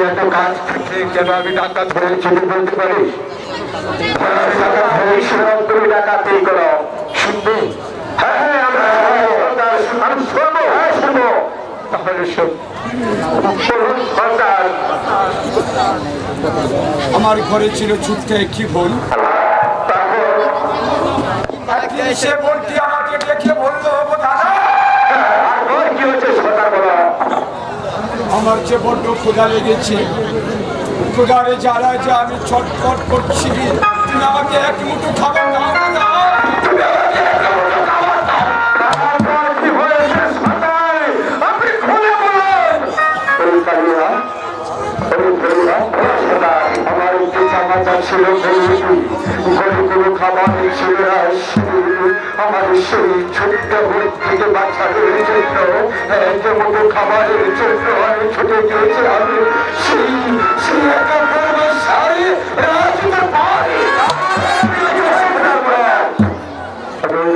এত কাজ থেকে কেন আমি টাকা ধরেছি বলতে পারি? তুমি ডাকাতি করো, শুনবে? হ্যাঁ হ্যাঁ আমি শুনবো, হ্যাঁ শুনবো। তাহলে সরকার, আমার ঘরে ছিল ছুটতে কি ভুল, সে বলটি আমাকে দেখে বললো কি হচ্ছে সরকার বলো। আমার যে বড্ড ক্ষুধা লেগেছে, ক্ষুধারে জ্বালা যে আমি ছটফট করছি, তুমি আমাকে এক মুঠো খাবার দাও না। আমার চামাচা ছিল গরিবগুলো খাবার ছিল আমার সেই ছোট্ট ভোট থেকে বাচ্চাদের জন্য যেমন খাবারের জন্য আমি ছুটে গিয়েছি। আমি সেই একটা শাড়ি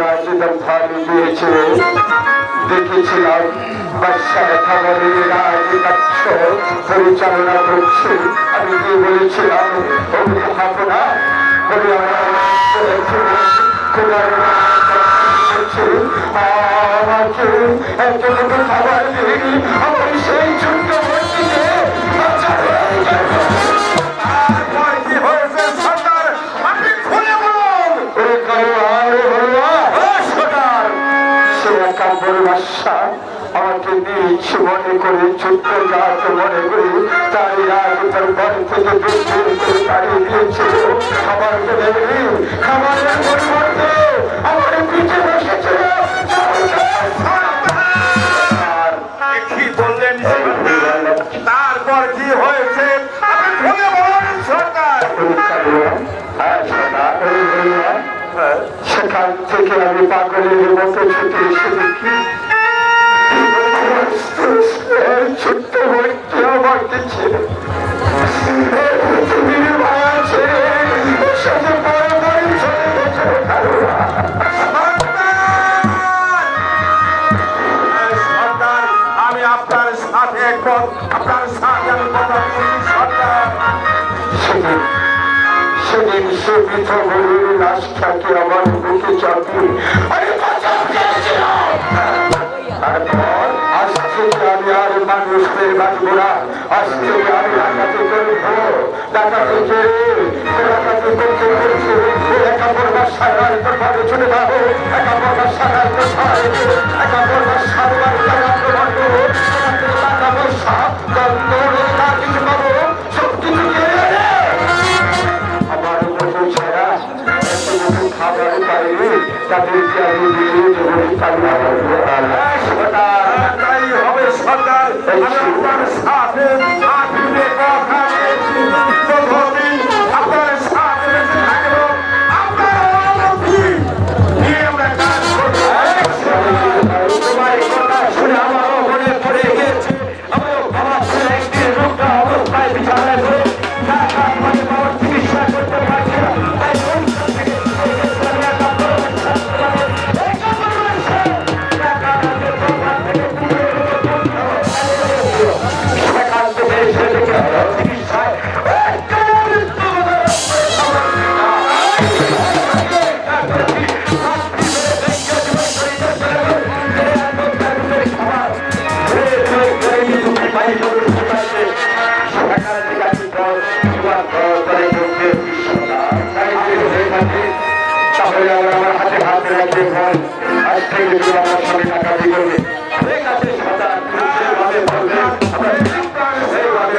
রাজদার থালি দিয়েছে, দেখেছিলাম বাচ্চার খাবারের রাজকাক্ষ পরিচালনা করছে। আমি কি বলেছিলাম খাবো না বলে আমাকে একজন খাবার দিইনি। আমি সেই ছোট্ট ভর্তিতে আমাকে নিজ মনে করে ছোট্ট গাছ মনে করি তাই আজ তার বাড়ি থেকে করে তাড়িয়ে দিয়েছিল। খাবারের পরিবর্তে আমার পিঠে বসেছিল। কি বললেন তারপর কি হয়েছে সরকার? সেখান থেকে আমি পাগলের মতো ছুটে এসে দেখি ছোট্ট বইটি আমার দিচ্ছে পৃথিবীর মায়া ছেড়ে সাথে তাড়াতাড়ি চলে গেছে। আমি আপনার সাথে একবার আপনার সাথে আমি কথা বলছি সরকার। সেদিন সে পৃথিবীর লাশটাকে আমার বুকে চাপিয়ে তারপর আজ থেকে আমি আর মানুষদের বাঁচবো না। আজ থেকে আমি ডাকাতি করবো, ডাকাতি ডাকাতি করতে করছে একা পড়বার সারার ভাবে চলে যাবো, একা পড়বার সারার একা পড়বার সারবার টাকা প্রমাণ করবো, টাকা পয়সা কিছু পাবো সব কিছু আমার মতো ছাড়া খাবার পাইনি তাদেরকে আমি দিয়ে দেবো। তাই হবে সরকার। আপনার সাথে আপনার সাথে থাকবো, আপনার নিয়ে আমরা কাজ করবো। তোমার কথা শুনে আমারও মনে পড়ে গেছে। আমারও বাবা ছেলে একদিন রোগা অবস্থায় বিছানায় ধরে বাবার চিকিৎসা করতে পারছে না। তাহলে আমার হাতে হাত রাখবে ফোন আজ থেকে আমার সঙ্গে টাকা দিয়ে করবে। ঠিক আছে সদা সেইভাবে বলবে সেইভাবে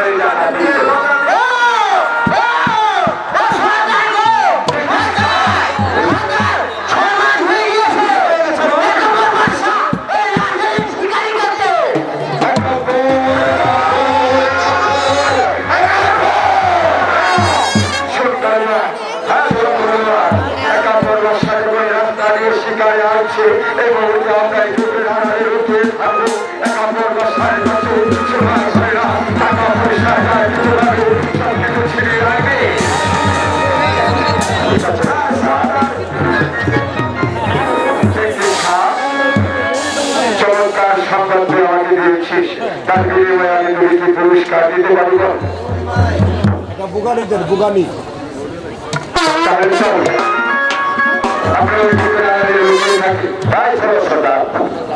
শিকারে আছে এবং আমরা যুগে ধারায় রুখে থাকবো। একা পর্ব সাড়ে টাকা পয়সা পুরস্কার দিতে পারিব এটা বুগানিদের বুগানি তাহলে চল আমরা ওই ঠিকানায় থাকি তাই সরস্বতা